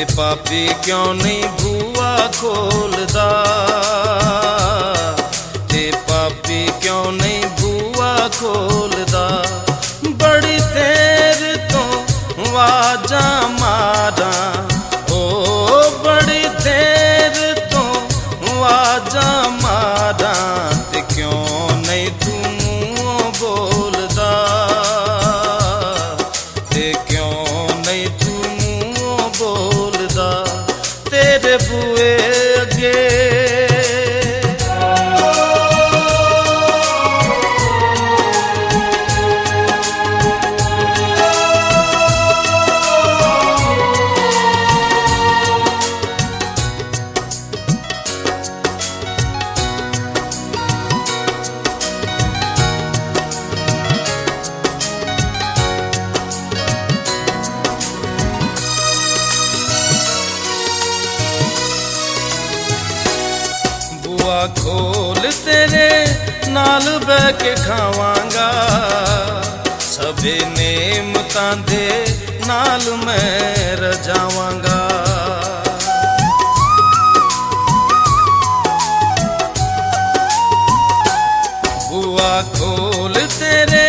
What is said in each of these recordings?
ते पापी क्यों नहीं बुआ खोलदा, ते पापी क्यों नहीं बुआ खोलदा। बड़ी देर तो वाजा मारा, ओ बड़ी देर तो वाजा मारा, ते क्यों नहीं तू मुँह बोलदा, ते क्यों नहीं तू मुँह बोलदा तेरे बुए अगे। बुआ खोल तेरे नाल बह के खावांगा, सभे नेमतां दे नाल मैं रजावांगा। बुआ खोल तेरे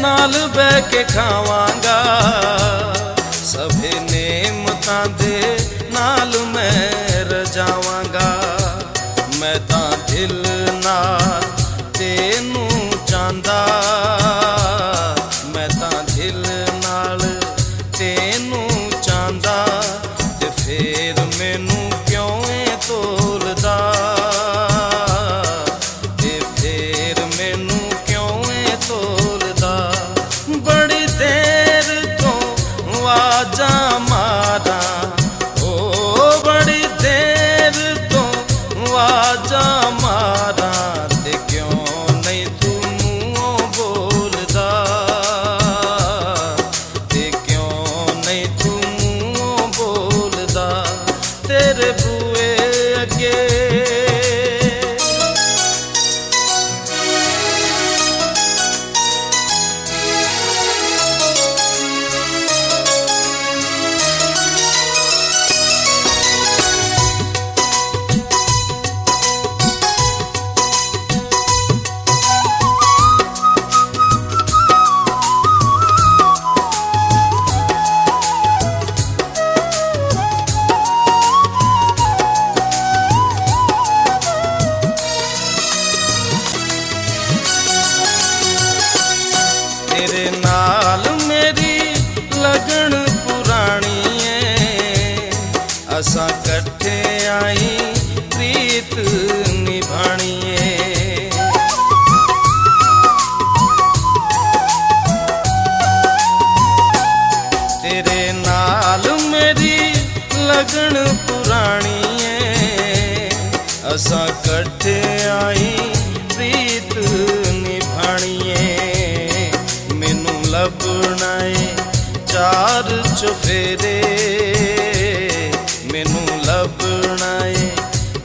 नाल बह के खावांगा, सभे नेमतां दे नाल मैं रजावांगा। मैं तां दिल नाल तेनू चांदा, मैं तां दिल नाल तेनू चांदा, ते फेर मैनू क्यों ए तोलदा, ते फेर मैनू क्यों ए तोलदा। बड़ी देर तो वाजा मारा, ओ बड़ी देर तो वाजा मारा, ते क्यों नहीं तू मुँह बोलदा, ते क्यों नहीं तू मुँह बोलदा तेरे बुए अगे। तेरे नाल मेरी लगन पुरानी है, असां कट्ठे आई प्रीत निभानी है। तेरे नाल मेरी लगन पुरानी है, असां कट्ठे आई प्रीत निभानी है। लभना है चार चुफेरे, मैनू लभना है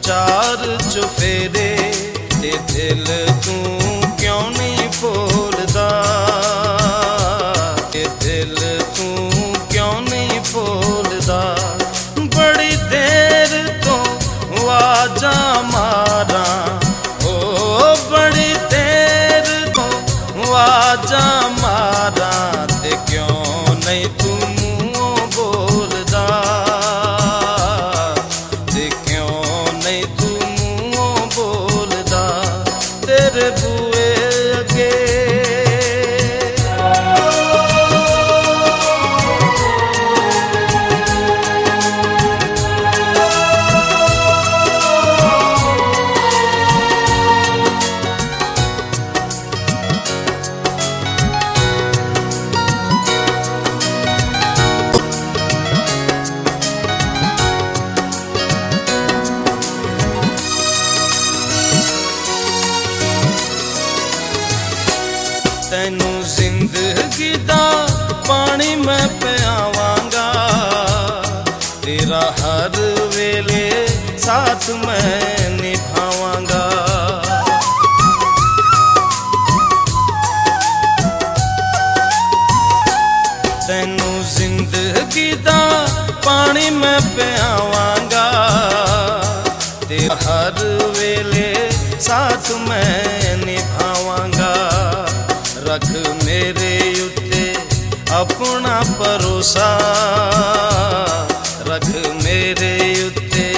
चार चुफेरे, ते दिल तू क्यों नहीं बोलदा, ते दिल तू क्यों नहीं बोलदा। बड़ी देर तो वाजा मारा, ओ बड़ी देर तो वाजा मारा, ते क्यों नहीं तू मुँह बोलदा, ते क्यों नहीं तू मुँह बोलदा। ਮੈਂ ਪਿਆਵਾਂਗਾ ਤੇ ਹਰ ਵੇਲੇ ਸਾਥ ਮੈਂ ਨਿਭਾਵਾਂਗਾ। ਰੱਖ ਮੇਰੇ ਉੱਤੇ ਆਪਣਾ ਭਰੋਸਾ, ਰੱਖ ਮੇਰੇ ਉੱਤੇ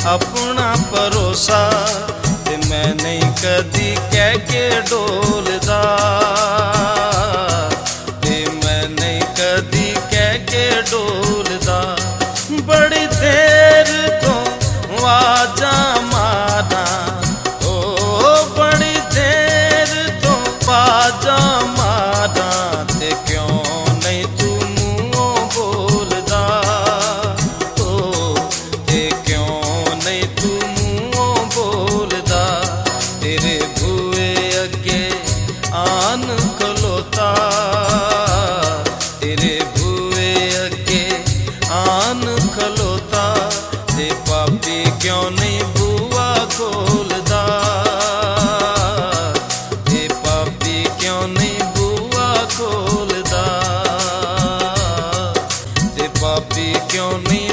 ਆਪਣਾ ਭਰੋਸਾ ਤੇ ਮੈਂ ਨਹੀਂ ਕਦੀ ਕਹਿ ਕੇ ਡੋਲਦਾ, ਤੇ ਮੈਂ ਨਹੀਂ ਕਦੀ ਕਹਿ ਕੇ ਡੋਲਦਾ। ਬੜੀ ਦੇਰ ਤੋਂ ਆਵਾਜ਼ਾਂ ਮਾਰਾਂ, ਓ ਬੜੀ ਦੇਰ ਤੋਂ ਆਵਾਜ਼ਾਂ ਮਾਰਾਂ ਤੇ ਕਿਉਂ ਨਹੀਂ ਤੂੰ ਮੂੰਹੋਂ ਬੋਲਦਾ, ਓ ਤੇ ਕਿਉਂ ਨਹੀਂ ਤੂੰ ਮੂੰਹੋਂ ਬੋਲਦਾ। ਤੇਰੇ ਬੂਹੇ ਅੱਗੇ ਆਨ ਖਲੋਤਾ, ਤੇਰੇ ਬੂਹੇ ਅੱਗੇ ਆਨ ਖਲੋਤਾ ਤੇ ਪਾਪੀ ਕਿਉਂ ਨਹੀਂ ਬੂਹਾ ਖੋਲਦਾ, ਤੇ ਪਾਪੀ ਕਿਉਂ ਨਹੀਂ ਬੂਹਾ ਖੋਲਦਾ, ਤੇ ਪਾਪੀ ਕਿਉਂ ਨਹੀਂ